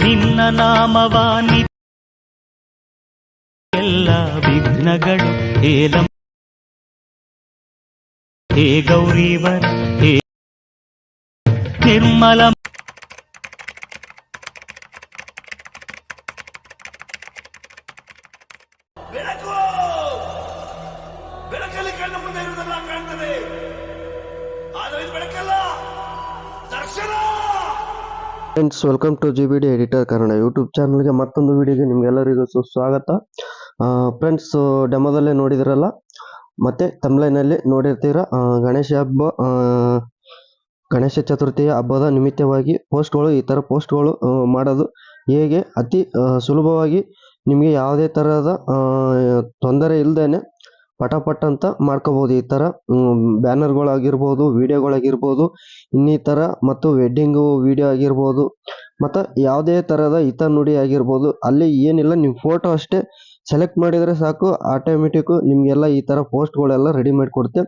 ನಿನ್ನ ನಾಮವಾನಿ ಎಲ್ಲ ವಿಘ್ನಗಳು ಹೇಲಂ ಹೇ ಗೌರೀವರ ಹೇ ನಿರ್ಮಲ ಬೆಳಕು ಬೆಳಕಲ್ಲಿ ಕಣ್ಣ ಮುಂದೆ ಇರುವುದೆಲ್ಲ ಕಾಣ್ತದೆ, ಆದರೆ ಇದು ಬೆಳಕಲ್ಲ, ದರ್ಶನ. Friends, welcome to GBD editor Kannada YouTube ಚಾನಲ್ಗೆ ಮತ್ತೊಂದು ವಿಡಿಯೋಗೆ ನಿಮ್ಗೆಲ್ಲರಿಗೂ ಸುಸ್ವಾಗತ. ಫ್ರೆಂಡ್ಸ್, ಡೆಮೋದಲ್ಲೇ ನೋಡಿದ್ರಲ್ಲ, ಮತ್ತೆ ತಮ್ಲೈನಲ್ಲಿ ನೋಡಿರ್ತೀರ. ಗಣೇಶ ಚತುರ್ಥಿಯ ಹಬ್ಬದ ನಿಮಿತ್ತವಾಗಿ ಈ ಥರ ಪೋಸ್ಟ್ಗಳು ಮಾಡೋದು ಹೇಗೆ ಅತಿ ಸುಲಭವಾಗಿ ನಿಮಗೆ ಯಾವುದೇ ಥರದ ತೊಂದರೆ ಇಲ್ಲದೇನೆ ಪಟ ಅಂತ ಮಾಡ್ಕೋಬೋದು. ಈ ಥರ ಬ್ಯಾನರ್ಗಳಾಗಿರ್ಬೋದು, ವಿಡಿಯೋಗಳಾಗಿರ್ಬೋದು, ಇನ್ನಿತರ ಮತ್ತು ವೆಡ್ಡಿಂಗು ವಿಡಿಯೋ ಆಗಿರ್ಬೋದು, ಮತ್ತು ಯಾವುದೇ ಥರದ ನುಡಿ ಆಗಿರ್ಬೋದು. ಅಲ್ಲಿ ಏನಿಲ್ಲ, ನಿಮ್ಮ ಫೋಟೋ ಅಷ್ಟೇ ಸೆಲೆಕ್ಟ್ ಮಾಡಿದರೆ ಸಾಕು, ಆಟೋಮೆಟಿಕ್ಕು ನಿಮಗೆಲ್ಲ ಈ ಥರ ಪೋಸ್ಟ್ಗಳೆಲ್ಲ ರೆಡಿ ಮಾಡಿಕೊಡುತ್ತೆ.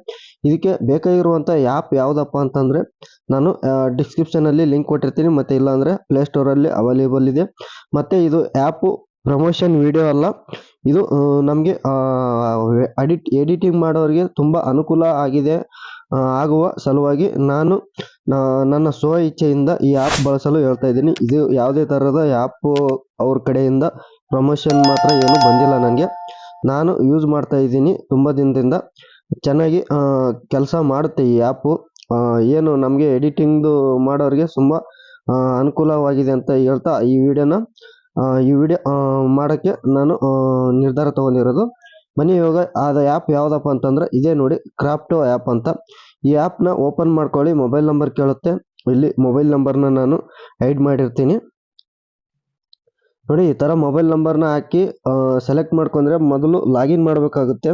ಇದಕ್ಕೆ ಬೇಕಾಗಿರುವಂಥ ಆ್ಯಪ್ ಯಾವುದಪ್ಪ ಅಂತಂದರೆ ನಾನು ಡಿಸ್ಕ್ರಿಪ್ಷನಲ್ಲಿ ಲಿಂಕ್ ಕೊಟ್ಟಿರ್ತೀನಿ, ಮತ್ತು ಇಲ್ಲಾಂದರೆ ಪ್ಲೇಸ್ಟೋರಲ್ಲಿ ಅವೈಲೇಬಲ್ ಇದೆ. ಮತ್ತು ಇದು ಆ್ಯಪು ಪ್ರಮೋಷನ್ ವಿಡಿಯೋ ಅಲ್ಲ, ಇದು ನಮಗೆ ಎಡಿಟಿಂಗ್ ಮಾಡೋರಿಗೆ ತುಂಬ ಅನುಕೂಲ ಆಗುವ ಸಲುವಾಗಿ ನಾನು ನನ್ನ ಸ್ವ ಇಚ್ಛೆಯಿಂದ ಈ ಆ್ಯಪ್ ಬಳಸಲು ಹೇಳ್ತಾ ಇದ್ದೀನಿ. ಇದು ಯಾವುದೇ ಥರದ ಆ್ಯಪು ಅವ್ರ ಕಡೆಯಿಂದ ಪ್ರಮೋಷನ್ ಮಾತ್ರ ಏನು ಬಂದಿಲ್ಲ ನನಗೆ. ನಾನು ಯೂಸ್ ಮಾಡ್ತಾ ಇದ್ದೀನಿ ತುಂಬ ದಿನದಿಂದ. ಚೆನ್ನಾಗಿ ಕೆಲಸ ಮಾಡುತ್ತೆ ಈ ಆ್ಯಪು. ಏನು ನಮಗೆ ಎಡಿಟಿಂಗ್ದು ಮಾಡೋರಿಗೆ ತುಂಬ ಅನುಕೂಲವಾಗಿದೆ ಅಂತ ಹೇಳ್ತಾ ಈ ವಿಡಿಯೋ ಮಾಡೋಕ್ಕೆ ನಾನು ನಿರ್ಧಾರ ತೊಗೊಂಡಿರೋದು. ಬನ್ನಿ ಇವಾಗ ಅದು ಆ್ಯಪ್ ಯಾವುದಪ್ಪ ಅಂತಂದರೆ ಇದೇ ನೋಡಿ, ಕ್ರಾಫ್ಟೋ ಆ್ಯಪ್ ಅಂತ. ಈ ಆ್ಯಪ್ನ ಓಪನ್ ಮಾಡ್ಕೊಳ್ಳಿ. ಮೊಬೈಲ್ ನಂಬರ್ ಕೇಳುತ್ತೆ. ಇಲ್ಲಿ ಮೊಬೈಲ್ ನಂಬರ್ನ ನಾನು ಹೈಡ್ ಮಾಡಿರ್ತೀನಿ ನೋಡಿ. ಈ ಥರ ಮೊಬೈಲ್ ನಂಬರ್ನ ಹಾಕಿ ಸೆಲೆಕ್ಟ್ ಮಾಡ್ಕೊಂಡ್ರೆ ಮೊದಲು ಲಾಗಿನ್ ಮಾಡಬೇಕಾಗುತ್ತೆ,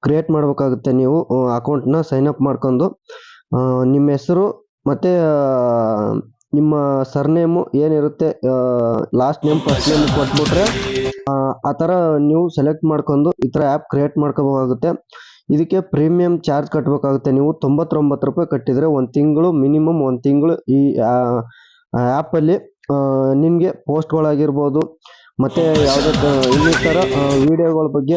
ಕ್ರಿಯೇಟ್ ಮಾಡಬೇಕಾಗುತ್ತೆ. ನೀವು ಅಕೌಂಟ್ನ ಸೈನ್ ಅಪ್ ಮಾಡ್ಕೊಂಡು ನಿಮ್ಮ ಹೆಸರು ಮತ್ತು ನಿಮ್ಮ ಸರ್ನೇಮು ಏನಿರುತ್ತೆ, ಲಾಸ್ಟ್ ನೇಮ್ ಫಸ್ಟ್ ನೇಮ್ ಕೊಟ್ಬಿಟ್ರೆ ಆ ಥರ ನೀವು ಸೆಲೆಕ್ಟ್ ಮಾಡ್ಕೊಂಡು ಈ ಥರ ಆ್ಯಪ್ ಕ್ರಿಯೇಟ್ ಮಾಡ್ಕೋಬೇಕಾಗುತ್ತೆ. ಇದಕ್ಕೆ ಪ್ರೀಮಿಯಂ ಚಾರ್ಜ್ ಕಟ್ಟಬೇಕಾಗುತ್ತೆ. ನೀವು 99 ರೂಪಾಯಿ ಕಟ್ಟಿದರೆ ಮಿನಿಮಮ್ ಒಂದು ತಿಂಗಳು ಈ ಆ್ಯಪಲ್ಲಿ ನಿಮಗೆ ಪೋಸ್ಟ್ಗಳಾಗಿರ್ಬೋದು, ಮತ್ತು ಯಾವುದೇ ಇನ್ನಿತರ ವಿಡಿಯೋಗಳ ಬಗ್ಗೆ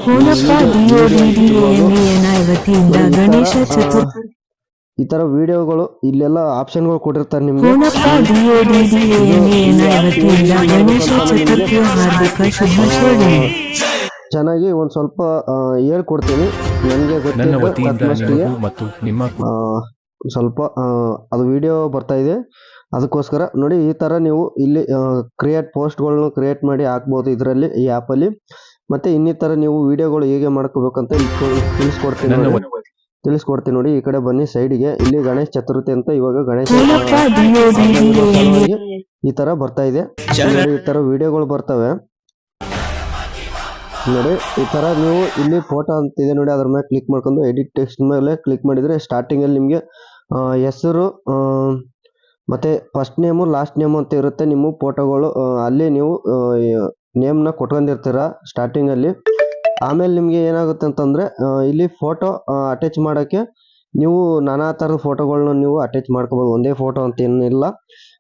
ಈ ಥರ ವಿಡಿಯೋಗಳು ಇಲ್ಲೆಲ್ಲ ಆಪ್ಷನ್ಗಳು ಕೊಟ್ಟಿರ್ತಾರೆ ನಿಮಗೆ. ಚೆನ್ನಾಗಿ ಒಂದು ಸ್ವಲ್ಪ ಹೇಳ್ಕೊಡ್ತೀನಿ. ನನಗೆ ಸ್ವಲ್ಪ ಅದು ವಿಡಿಯೋ ಬರ್ತಾ ಇದೆ, ಅದಕ್ಕೋಸ್ಕರ ನೋಡಿ. ಈ ಥರ ನೀವು ಇಲ್ಲಿ ಪೋಸ್ಟ್ಗಳನ್ನು ಕ್ರಿಯೇಟ್ ಮಾಡಿ ಹಾಕ್ಬೋದು ಇದರಲ್ಲಿ, ಈ ಆ್ಯಪಲ್ಲಿ. ಮತ್ತು ಇನ್ನಿತರ ನೀವು ವಿಡಿಯೋಗಳು ಹೇಗೆ ಮಾಡ್ಕೋಬೇಕಂತ ತಿಳಿಸ್ಕೊಡ್ತೀನಿ ನೋಡಿ. ಈ ಕಡೆ ಬನ್ನಿ ಸೈಡ್ಗೆ. ಇಲ್ಲಿ ಗಣೇಶ ಚತುರ್ಥಿ ಅಂತ ಇವಾಗ ಗಣೇಶ ಈ ತರ ಬರ್ತಾ ಇದೆ ನೋಡಿ. ಈ ತರ ವಿಡಿಯೋಗಳು ಬರ್ತವೆ ನೋಡಿ. ಈ ತರ ನೀವು ಇಲ್ಲಿ ಫೋಟೋ ಅಂತ ಇದೆ ನೋಡಿ, ಅದ್ರ ಮೇಲೆ ಕ್ಲಿಕ್ ಮಾಡ್ಕೊಂಡು ಎಡಿಟ್ ಟೆಕ್ಸ್ಟ್ ಮೇಲೆ ಕ್ಲಿಕ್ ಮಾಡಿದ್ರೆ ಸ್ಟಾರ್ಟಿಂಗ್ ಅಲ್ಲಿ ನಿಮ್ಗೆ ಹೆಸರು ಮತ್ತೆ ಫಸ್ಟ್ ನೇಮು ಲಾಸ್ಟ್ ನೇಮು ಅಂತ ಇರುತ್ತೆ. ನಿಮ್ಮ ಫೋಟೋಗಳು ಅಲ್ಲಿ ನೀವು ನೇಮ್ನ ಕೊಟ್ಕೊಂಡಿರ್ತೀರ ಸ್ಟಾರ್ಟಿಂಗ್ ಅಲ್ಲಿ. ಆಮೇಲೆ ನಿಮಗೆ ಏನಾಗುತ್ತೆ ಅಂತಂದರೆ ಇಲ್ಲಿ ಫೋಟೋ ಅಟ್ಯಾಚ್ ಮಾಡೋಕ್ಕೆ ನೀವು ನಾನಾ ಥರದ ಫೋಟೋಗಳನ್ನ ನೀವು ಅಟ್ಯಾಚ್ ಮಾಡ್ಕೋಬೋದು. ಒಂದೇ ಫೋಟೋ ಅಂತ ಏನಿಲ್ಲ.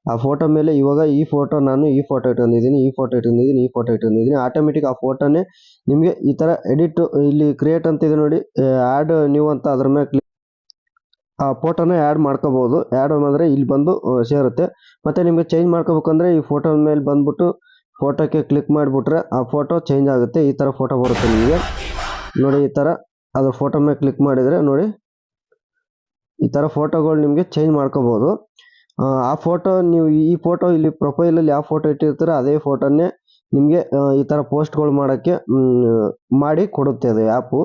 ಆ ಫೋಟೋ ಮೇಲೆ ಇವಾಗ ಈ ಫೋಟೋ ಇಟ್ಕೊಂಡಿದ್ದೀನಿ. ಆಟೋಮೆಟಿಕ್ ಆ ಫೋಟೋನೇ ನಿಮಗೆ ಈ ಥರ ಎಡಿಟ್ ಇಲ್ಲಿ ಕ್ರಿಯೇಟ್ ಅಂತ ಇದೆ ನೋಡಿ, ಆ್ಯಡ್ ನ್ಯೂ ಅಂತ ಅದ್ರ ಮೇಲೆ ಆ ಫೋಟೋನ ಆ್ಯಡ್ ಮಾಡ್ಕೋಬೋದು. ಆ್ಯಡ್ ಅಂದರೆ ಇಲ್ಲಿ ಬಂದು ಸೇರುತ್ತೆ. ಮತ್ತು ನಿಮಗೆ ಚೇಂಜ್ ಮಾಡ್ಕೋಬೇಕಂದ್ರೆ ಈ ಫೋಟೋ ಮೇಲೆ ಬಂದ್ಬಿಟ್ಟು ಫೋಟೋಕ್ಕೆ ಕ್ಲಿಕ್ ಮಾಡಿಬಿಟ್ರೆ ಆ ಫೋಟೋ ಚೇಂಜ್ ಆಗುತ್ತೆ. ಈ ಥರ ಫೋಟೋ ಬರುತ್ತೆ ನಿಮಗೆ ನೋಡಿ. ಈ ಥರ ಅದ್ರ ಫೋಟೋ ಮೇಲೆ ಕ್ಲಿಕ್ ಮಾಡಿದರೆ ನೋಡಿ, ಈ ಥರ ಫೋಟೋಗಳು ನಿಮಗೆ ಚೇಂಜ್ ಮಾಡ್ಕೋಬೋದು. ಆ ಫೋಟೋ ನೀವು ಈ ಫೋಟೋ ಇಲ್ಲಿ ಪ್ರೊಫೈಲಲ್ಲಿ ಯಾವ ಫೋಟೋ ಇಟ್ಟಿರ್ತೀರೋ ಅದೇ ಫೋಟೋನೇ ನಿಮಗೆ ಈ ಥರ ಪೋಸ್ಟ್ಗಳು ಮಾಡೋಕ್ಕೆ ಮಾಡಿ ಕೊಡುತ್ತೆ ಅದು ಆ್ಯಪು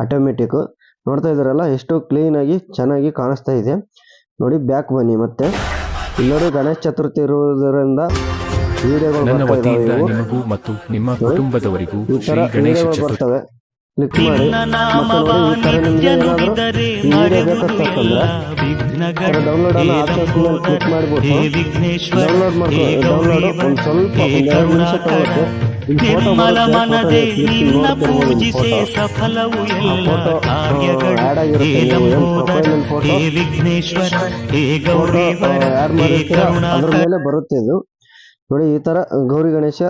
ಆಟೋಮೆಟಿಕ್. ನೋಡ್ತಾ ಇದ್ದೀರಲ್ಲ ಎಷ್ಟು ಕ್ಲೀನಾಗಿ ಚೆನ್ನಾಗಿ ಕಾಣಿಸ್ತಾ ಇದೆ ನೋಡಿ. ಬ್ಯಾಕ್ ಬನ್ನಿ. ಮತ್ತೆ ಇಲ್ಲಿ ನೋಡಿ, ಗಣೇಶ ಚತುರ್ಥಿ ಇರುವುದರಿಂದ ವಿಡಿಯೋಗಳು ಮತ್ತು ನಿಮ್ಮ ಕುಟುಂಬದವರಿಗೂ ಬರ್ತವೆ. ಕ್ಲಿಕ್ ಮಾಡಿ. ಮತ್ತೆ ನೋಡಿ, ಈ ತರ ನಿಮ್ಗೆ ಏನಾದರೂ ವಿಡಿಯೋ ಬೇಕಂತಂದ್ರೆ ಡೌನ್ಲೋಡ್ ಅನ್ನೋ ಆಪ್ಷನ್ಸ್ ಮೇಲೆ ಕ್ಲಿಕ್ ಮಾಡಿಬಿಟ್ಟು ಡೌನ್ಲೋಡ್ ಒಂದು ಸ್ವಲ್ಪ 2 ನಿಮಿಷ ತಗೊಳುತ್ತೆ. ಫೋಟೋ ಆ್ಯಡ್ ಆಗಿರುತ್ತೆ. ಪ್ರೊಫೈಲ್ ಫೋಟೋ ಆ್ಯಡ್ ಮಾಡಿರ್ತೀರ ಅದ್ರ ಮೇಲೆ ಬರುತ್ತೆ ಇದು ನೋಡಿ ಈ ಥರ ಗೌರಿ ಗಣೇಶ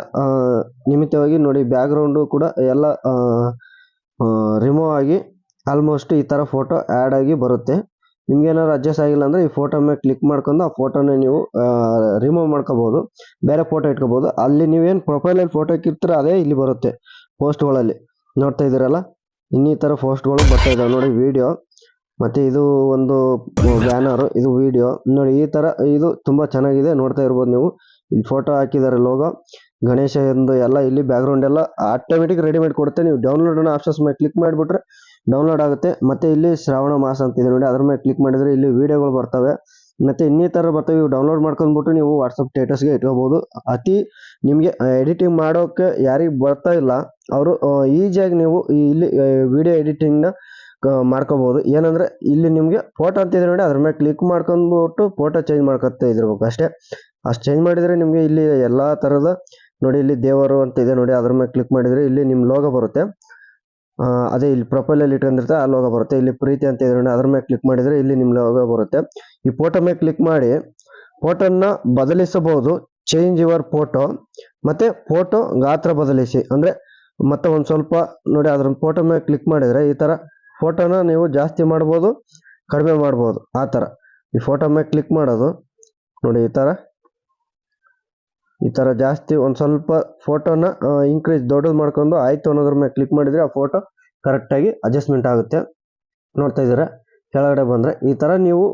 ನಿಮಿತ್ತವಾಗಿ ನೋಡಿ ಬ್ಯಾಕ್ಗ್ರೌಂಡು ಕೂಡ ಎಲ್ಲ ರಿಮೂವ್ ಆಗಿ ಆಲ್ಮೋಸ್ಟ್ ಈ ಥರ ಫೋಟೋ ಆ್ಯಡ್ ಆಗಿ ಬರುತ್ತೆ. ನಿಮ್ಗೆ ಏನಾದ್ರು ಅಡ್ಜಸ್ಟ್ ಆಗಿಲ್ಲ ಅಂದರೆ ಈ ಫೋಟೋ ಮೇಲೆ ಕ್ಲಿಕ್ ಮಾಡ್ಕೊಂಡು ಆ ಫೋಟೋನ ನೀವು ರಿಮೂವ್ ಮಾಡ್ಕೋಬೋದು, ಬೇರೆ ಫೋಟೋ ಇಟ್ಕೋಬೋದು. ಅಲ್ಲಿ ನೀವೇನು ಪ್ರೊಫೈಲಲ್ಲಿ ಫೋಟೋ ಇಕ್ಕಿರ್ತೀರ ಅದೇ ಇಲ್ಲಿ ಬರುತ್ತೆ ಪೋಸ್ಟ್ಗಳಲ್ಲಿ. ನೋಡ್ತಾ ಇದ್ದೀರಲ್ಲ, ಇನ್ನೀ ಥರ ಪೋಸ್ಟ್ಗಳು ಬರ್ತಾ ಇದ್ದಾವೆ ನೋಡಿ. ವಿಡಿಯೋ ಮತ್ತು ಇದು ಒಂದು ಬ್ಯಾನರು, ಇದು ವಿಡಿಯೋ ನೋಡಿ. ಈ ಥರ ಇದು ತುಂಬ ಚೆನ್ನಾಗಿದೆ, ನೋಡ್ತಾ ಇರ್ಬೋದು ನೀವು. ಇಲ್ಲಿ ಫೋಟೋ ಹಾಕಿದ್ದಾರೆ, ಲೋಗೋ ಗಣೇಶ ಎಂದು ಎಲ್ಲ. ಇಲ್ಲಿ ಬ್ಯಾಕ್ಗ್ರೌಂಡ್ ಎಲ್ಲ ಆಟೋಮೆಟಿಕ್ ರೆಡಿಮೇಡ್ ಕೊಡುತ್ತೆ. ನೀವು ಡೌನ್ಲೋಡ್ ಅನ್ನೋ ಆಪ್ಷನ್ಸ್ ಮೇಲೆ ಕ್ಲಿಕ್ ಮಾಡಿಬಿಟ್ರೆ ಡೌನ್ಲೋಡ್ ಆಗುತ್ತೆ. ಮತ್ತು ಇಲ್ಲಿ ಶ್ರಾವಣ ಮಾಸ ಅಂತಿದೆ ನೋಡಿ, ಅದ್ರ ಮೇಲೆ ಕ್ಲಿಕ್ ಮಾಡಿದರೆ ಇಲ್ಲಿ ವಿಡಿಯೋಗಳು ಬರ್ತವೆ. ಮತ್ತು ಇನ್ನೀ ಥರ ಬರ್ತವೆ. ಇವು ಡೌನ್ಲೋಡ್ ಮಾಡ್ಕೊಂಡ್ಬಿಟ್ಟು ನೀವು ವಾಟ್ಸಪ್ ಸ್ಟೇಟಸ್ಗೆ ಇಟ್ಕೋಬೋದು. ನಿಮಗೆ ಎಡಿಟಿಂಗ್ ಮಾಡೋಕ್ಕೆ ಯಾರಿಗೆ ಬರ್ತಾ ಇಲ್ಲ ಅವರು ಈಸಿಯಾಗಿ ನೀವು ಇಲ್ಲಿ ವಿಡಿಯೋ ಎಡಿಟಿಂಗ್ನ ಮಾಡ್ಕೋಬೋದು. ಏನಂದರೆ ಇಲ್ಲಿ ನಿಮಗೆ ಫೋಟೋ ಅಂತಿದೆ ನೋಡಿ, ಅದ್ರ ಮೇಲೆ ಕ್ಲಿಕ್ ಮಾಡ್ಕೊಂಡ್ಬಿಟ್ಟು ಫೋಟೋ ಚೇಂಜ್ ಮಾಡ್ಕೊತಾ ಇದಿರ್ಬೇಕು ಅಷ್ಟೇ. ಅಷ್ಟು ಚೇಂಜ್ ಮಾಡಿದರೆ ನಿಮಗೆ ಇಲ್ಲಿ ಎಲ್ಲ ಥರದ ನೋಡಿ, ಇಲ್ಲಿ ದೇವರು ಅಂತ ಇದೆ ನೋಡಿ, ಅದ್ರ ಮೇಲೆ ಕ್ಲಿಕ್ ಮಾಡಿದರೆ ಇಲ್ಲಿ ನಿಮ್ಮ ಲೋಗೋ ಬರುತ್ತೆ. ಅದೇ ಇಲ್ಲಿ ಪ್ರೊಫೈಲಲ್ಲಿ ಇಟ್ಕೊಂಡಿರ್ತಾರೆ ಆ ಲೋಗೋ ಬರುತ್ತೆ. ಇಲ್ಲಿ ಪ್ರೀತಿ ಅಂತ ಇದೆ ನೋಡಿ, ಅದ್ರ ಮೇಲೆ ಕ್ಲಿಕ್ ಮಾಡಿದರೆ ಇಲ್ಲಿ ನಿಮ್ಮ ಲೋಗೋ ಬರುತ್ತೆ. ಈ ಫೋಟೋ ಮೇಲೆ ಕ್ಲಿಕ್ ಮಾಡಿ ಫೋಟೋನ ಬದಲಿಸಬಹುದು, ಚೇಂಜ್ ಯುವರ್ ಫೋಟೋ. ಮತ್ತು ಫೋಟೋ ಗಾತ್ರ ಬದಲಿಸಿ ಅಂದರೆ ಮತ್ತೆ ಒಂದು ಸ್ವಲ್ಪ ನೋಡಿ, ಅದ್ರ ಫೋಟೋ ಮೇಲೆ ಕ್ಲಿಕ್ ಮಾಡಿದರೆ ಈ ಥರ ಫೋಟೋನ ನೀವು ಜಾಸ್ತಿ ಮಾಡ್ಬೋದು, ಕಡಿಮೆ ಮಾಡ್ಬೋದು. ಆ ಥರ ಈ ಫೋಟೋ ಮೇಲೆ ಕ್ಲಿಕ್ ಮಾಡೋದು ನೋಡಿ, ಈ ಥರ ಜಾಸ್ತಿ ಒಂದು ಸ್ವಲ್ಪ ಫೋಟೋನ ಇನ್ಕ್ರೀಸ್ ದೊಡ್ಡದು ಮಾಡ್ಕೊಂಡು ಆಯಿತು ಅನ್ನೋದ್ರ ಮೇಲೆ ಕ್ಲಿಕ್ ಮಾಡಿದರೆ ಆ ಫೋಟೋ ಕರೆಕ್ಟಾಗಿ ಅಡ್ಜಸ್ಟ್ಮೆಂಟ್ ಆಗುತ್ತೆ. ನೋಡ್ತಾ ಇದ್ದೀರಾ, ಕೆಳಗಡೆ ಬಂದರೆ ಈ ಥರ ನೀವು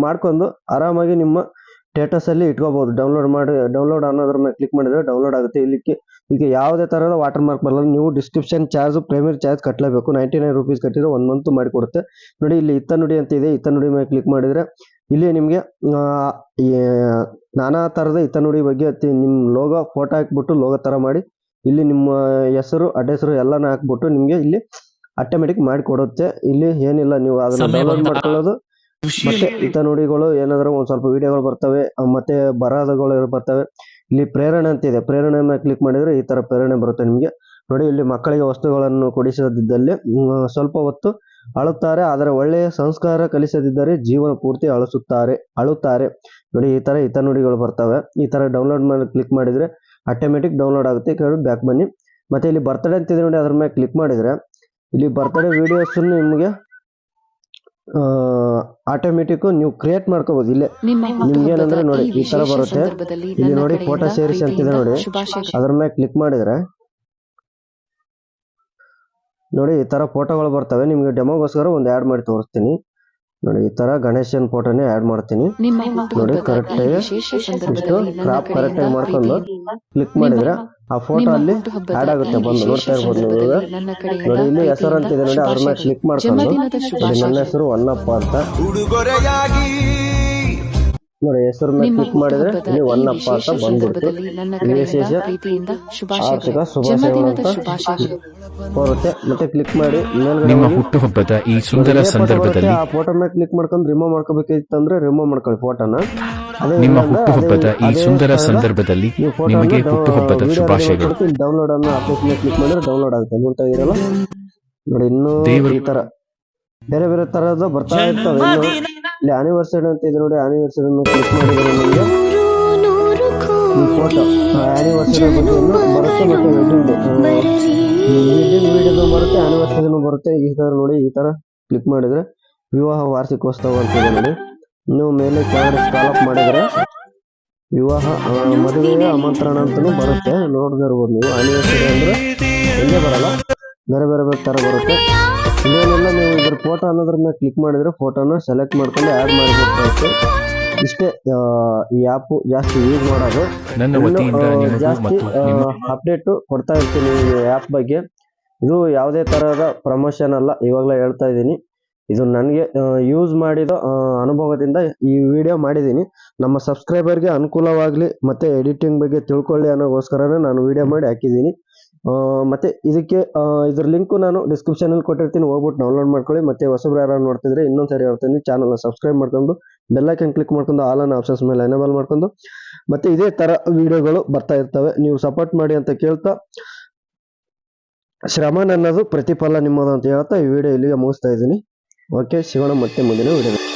ಮಾಡ್ಕೊಂಡು ಆರಾಮಾಗಿ ನಿಮ್ಮ ಸ್ಟೇಟಸಲ್ಲಿ ಇಟ್ಕೋಬೋದು. ಡೌನ್ಲೋಡ್ ಅನ್ನೋದ್ರ ಮೇಲೆ ಕ್ಲಿಕ್ ಮಾಡಿದರೆ ಡೌನ್ಲೋಡ್ ಆಗುತ್ತೆ. ಇದಕ್ಕೆ ಯಾವುದೇ ಥರದ ವಾಟರ್ ಮಾರ್ಕ್ ಬರಲ್ಲ. ನೀವು ಡಿಸ್ಕ್ರಿಪ್ಷನ್ ಚಾರ್ಜು ಪ್ರೈಮರಿ ಚಾರ್ಜ್ ಕಟ್ಟಲೇಬೇಕು. 99 ರೂಪೀಸ್ ಕಟ್ಟಿದ್ರೆ 1 ಮಂತ್ ಮಾಡಿಕೊಡುತ್ತೆ ನೋಡಿ. ಇಲ್ಲಿ ಹಿತನುಡಿ ಅಂತ ಇದೆ, ಹಿತನುಡಿ ಮೇಲೆ ಕ್ಲಿಕ್ ಮಾಡಿದರೆ ಇಲ್ಲಿ ನಿಮಗೆ ನಾನಾ ಥರದ ಹಿತನುಡಿ ಬಗ್ಗೆ ನಿಮ್ಮ ಲೋಗೋ ಫೋಟೋ ಹಾಕ್ಬಿಟ್ಟು ಲೋಗೋ ಥರ ಮಾಡಿ ಇಲ್ಲಿ ನಿಮ್ಮ ಹೆಸರು ಅಡ್ರೆಸ್ಸು ಎಲ್ಲನ ಹಾಕ್ಬಿಟ್ಟು ನಿಮಗೆ ಇಲ್ಲಿ ಆಟೋಮೆಟಿಕ್ ಮಾಡಿಕೊಡುತ್ತೆ. ಇಲ್ಲಿ ಏನಿಲ್ಲ, ನೀವು ಅದನ್ನು ಡೌನ್ಲೋಡ್ ಮಾಡ್ಕೊಳ್ಳೋದು. ಮತ್ತೆ ಹಿತನುಡಿಗಳು ಏನಾದರೂ ಒಂದು ಸ್ವಲ್ಪ ವಿಡಿಯೋಗಳು ಬರ್ತವೆ, ಮತ್ತೆ ಬರಹಗಳು ಬರ್ತವೆ. ಇಲ್ಲಿ ಪ್ರೇರಣೆ ಅಂತಿದೆ, ಪ್ರೇರಣೆ ಮೇಲೆ ಕ್ಲಿಕ್ ಮಾಡಿದರೆ ಈ ಥರ ಪ್ರೇರಣೆ ಬರುತ್ತೆ ನಿಮಗೆ ನೋಡಿ. ಇಲ್ಲಿ ಮಕ್ಕಳಿಗೆ ವಸ್ತುಗಳನ್ನು ಕೊಡಿಸದಿದ್ದಲ್ಲಿ ಸ್ವಲ್ಪ ಹೊತ್ತು ಅಳುತ್ತಾರೆ, ಆದರೆ ಒಳ್ಳೆಯ ಸಂಸ್ಕಾರ ಕಲಿಸದಿದ್ದರೆ ಜೀವನ ಪೂರ್ತಿ ಅಳುತ್ತಾರೆ ನೋಡಿ. ಈ ಥರ ಹಿತನುಡಿಗಳು ಬರ್ತವೆ. ಈ ಥರ ಡೌನ್ಲೋಡ್ ಮೇಲೆ ಕ್ಲಿಕ್ ಮಾಡಿದರೆ ಆಟೋಮೆಟಿಕ್ ಡೌನ್ಲೋಡ್ ಆಗುತ್ತೆ. ಬ್ಯಾಕ್ ಬನ್ನಿ. ಮತ್ತು ಇಲ್ಲಿ ಬರ್ತಡೇ ಅಂತಿದೆ ನೋಡಿ, ಅದ್ರ ಮೇಲೆ ಕ್ಲಿಕ್ ಮಾಡಿದರೆ ಇಲ್ಲಿ ಬರ್ತಡೇ ವಿಡಿಯೋಸನ್ನು ನಿಮಗೆ ಆಟೋಮೆಟಿಕ್ ನೀವು ಕ್ರಿಯೇಟ್ ಮಾಡ್ಕೋಬಹುದು. ಇಲ್ಲೇ ನಿಮ್ಗೆ ಏನಂದ್ರೆ ನೋಡಿ ಈ ತರ ಬರುತ್ತೆ. ಇಲ್ಲಿ ನೋಡಿ ಫೋಟೋ ಸೇರಿಸಿ ಅಂತಿದೆ ನೋಡಿ, ಅದ್ರ ಮೇಲೆ ಕ್ಲಿಕ್ ಮಾಡಿದ್ರೆ ನೋಡಿ ಈ ತರ ಫೋಟೋಗಳು ಬರ್ತವೆ. ನಿಮ್ಗೆ ಡೆಮೋಗೋಸ್ಕರ ಒಂದು ಆ್ಯಡ್ ಮಾಡಿ ತೋರಿಸ್ತೀನಿ ನೋಡಿ. ಈ ತರ ಗಣೇಶನ್ ಫೋಟೋನೇ ಆ್ಯಡ್ ಮಾಡ್ತೀನಿ ನೋಡಿ. ಕರೆಕ್ಟಾಗಿ ಇಷ್ಟು ಕ್ರಾಪ್ ಕರೆಕ್ಟಾಗಿ ಮಾಡ್ಕೊಂಡು ಕ್ಲಿಕ್ ಮಾಡಿದ್ರೆ ಆ ಫೋಟೋ ಅಲ್ಲಿ ಆ್ಯಡ್ ಆಗುತ್ತೆ, ಬಂದು ನೋಡ್ತಾ ಇರ್ಬೋದು ನೀವು. ನೋಡಿ ಇಲ್ಲಿ ಹೆಸರು ಅಂತಿದೆ ನೋಡಿ, ಅದ್ರ ಮೇಲೆ ಕ್ಲಿಕ್ ಮಾಡ್ಕೊಂಡು ನನ್ನ ಹೆಸರು ಹೊನ್ನಪ್ಪ ಅಂತ ನೋಡಿ. ಹೆಸರು ಮೇಲೆ ಕ್ಲಿಕ್ ಮಾಡಿದ್ರೆ ಇಲ್ಲಿ ಹೊನ್ನಪ್ಪ ಅಂತ ಬಂದ್ಬಿಡ್ತು. ವಿಶೇಷ ಆರ್ಥಿಕ ಶುಭಾಶಯಗಳು ಅಂತ ಬರುತ್ತೆ. ಮತ್ತೆ ಕ್ಲಿಕ್ ಮಾಡಿ ನಿಮ್ಮ ಹುಟ್ಟುಹಬ್ಬದ ಈ ಸುಂದರ ಸಂದರ್ಭದಲ್ಲಿ ಆ ಫೋಟೋ ಮೇಲೆ ಕ್ಲಿಕ್ ಮಾಡ್ಕೊಂಡು ರಿಮೂವ್ ಮಾಡ್ಕೋಬೇಕಿತ್ತಂದ್ರೆ ರಿಮೂವ್ ಮಾಡ್ಕೊಳ್ಳಿ ಫೋಟೋನ. ನಿಮ್ಮ ಹುಟ್ಟುಹಬ್ಬದ ಈ ಸುಂದರ ಸಂದರ್ಭದಲ್ಲಿ ನಿಮಗೆ ಹುಟ್ಟುಹಬ್ಬದ ಶುಭಾಶಯಗಳು. ಡೌನ್ಲೋಡ್ ಅನ್ನೋ ಆಪ್ಷನ್ ಮೇಲೆ ಕ್ಲಿಕ್ ಮಾಡಿದ್ರೆ ಡೌನ್ಲೋಡ್ ಆಗುತ್ತೆ. ನೋಡ್ತಾ ಇರಲ್ಲ ನೋಡಿ, ಇನ್ನೂ ಈ ತರ ಬೇರೆ ಬೇರೆ ತರಹದ ಬರ್ತಾ ಇರ್ತವೆ. ಇಲ್ಲಿ ಆನಿವರ್ಸರಿ ಅಂತ ಇದೆ ನೋಡಿ, ಆನಿವರ್ಸರಿ ಕ್ಲಿಕ್ ಮಾಡಿದ್ರೆ ನಿಮಗೆ ಈ ಫೋಟೋ ಆನಿವರ್ಸರಿ ಬಗ್ಗೆ ಬರುತ್ತೆ. ಮತ್ತೆ ವೆಡ್ಡಿಂಗ್ ವಿಡಿಯೋದು ಬರುತ್ತೆ, ಆನಿವರ್ಸರಿನೂ ಬರುತ್ತೆ. ಈ ತರ ನೋಡಿ, ಈ ತರ ಕ್ಲಿಕ್ ಮಾಡಿದ್ರೆ ವಿವಾಹ ವಾರ್ಷಿಕೋತ್ಸವ ಅಂತಿದೆ ನೋಡಿ. ಇನ್ನು ಮೇಲೆ ಕೆಳಗಡೆ ಸ್ಕ್ರಾಲ್ ಅಪ್ ಮಾಡಿದ್ರೆ ವಿವಾಹ ಮದುವೆಯ ಆಮಂತ್ರಣ ಅಂತಲೂ ಬರುತ್ತೆ. ನೋಡ್ತಾ ಇರ್ಬೋದು ನೀವು. ಆನಿವರ್ಸರಿ ಅಂದ್ರೆ ಎಲ್ಲೇ ಬರಲ್ಲ, ಬೇರೆ ಬೇರೆ ಬೇರೆ ತರ ಬರುತ್ತೆ. ಇದೇನೆಲ್ಲ ನೀವು ಇದ್ರ ಫೋಟೋ ಅನ್ನೋದ್ರ ಮೇಲೆ ಕ್ಲಿಕ್ ಮಾಡಿದ್ರೆ ಫೋಟೋನ ಸೆಲೆಕ್ಟ್ ಮಾಡ್ಕೊಂಡು ಆ್ಯಡ್ ಮಾಡಿಬಿಟ್ಟು ಇಷ್ಟೇ. ಈ ಆ್ಯಪು ಜಾಸ್ತಿ ಯೂಸ್ ಮಾಡೋದು. ಜಾಸ್ತಿ ಅಪ್ಡೇಟು ಕೊಡ್ತಾ ಇರ್ತೀನಿ ಈ ಆ್ಯಪ್ ಬಗ್ಗೆ. ಇದು ಯಾವುದೇ ಥರದ ಪ್ರಮೋಷನ್ ಅಲ್ಲ, ಇವಾಗಲೇ ಹೇಳ್ತಾ ಇದ್ದೀನಿ. ಇದು ನನಗೆ ಯೂಸ್ ಮಾಡಿದ ಅನುಭವದಿಂದ ಈ ವಿಡಿಯೋ ಮಾಡಿದ್ದೀನಿ. ನಮ್ಮ ಸಬ್ಸ್ಕ್ರೈಬರ್ಗೆ ಅನುಕೂಲವಾಗಲಿ ಮತ್ತು ಎಡಿಟಿಂಗ್ ಬಗ್ಗೆ ತಿಳ್ಕೊಳ್ಳಿ ಅನ್ನೋಗೋಸ್ಕರನೇ ನಾನು ವಿಡಿಯೋ ಮಾಡಿ ಹಾಕಿದ್ದೀನಿ. ಮತ್ತು ಇದಕ್ಕೆ ಇದ್ರ ಲಿಂಕು ನಾನು ಡಿಸ್ಕ್ರಿಪ್ಷನಲ್ಲಿ ಕೊಟ್ಟಿರ್ತೀನಿ, ಹೋಗ್ಬಿಟ್ಟು ಡೌನ್ಲೋಡ್ ಮಾಡ್ಕೊಳ್ಳಿ. ಮತ್ತು ಹೊಸಬ್ರು ಯಾರು ನೋಡ್ತಿದ್ರೆ ಇನ್ನೊಂದು ಸರಿ ಹೇಳ್ತೀನಿ, ಚಾನಲ್ನ ಸಬ್ಸ್ಕ್ರೈಬ್ ಮಾಡ್ಕೊಂಡು ಬೆಲ್ಲೈಕನ್ ಕ್ಲಿಕ್ ಮಾಡ್ಕೊಂಡು ಆಲ್ ಅನ್ನೋ ಆಪ್ಷನ್ಸ್ ಮೇಲೆ ಎನೇಬಲ್ ಮಾಡ್ಕೊಂಡು ಮತ್ತು ಇದೇ ಥರ ವಿಡಿಯೋಗಳು ಬರ್ತಾ ಇರ್ತವೆ. ನೀವು ಸಪೋರ್ಟ್ ಮಾಡಿ ಅಂತ ಕೇಳ್ತಾ, ಶ್ರಮ ನನ್ನದು ಪ್ರತಿಫಲ ನಿಮ್ಮದು ಅಂತ ಹೇಳ್ತಾ ಈ ವಿಡಿಯೋ ಇಲ್ಲಿಗೆ ಮುಗಿಸ್ತಾ ಇದ್ದೀನಿ. ಓಕೆ, ಸಿಗೋಣ ಮತ್ತೆ ಮುಂದಿನ ವಿಡಿಯೋ.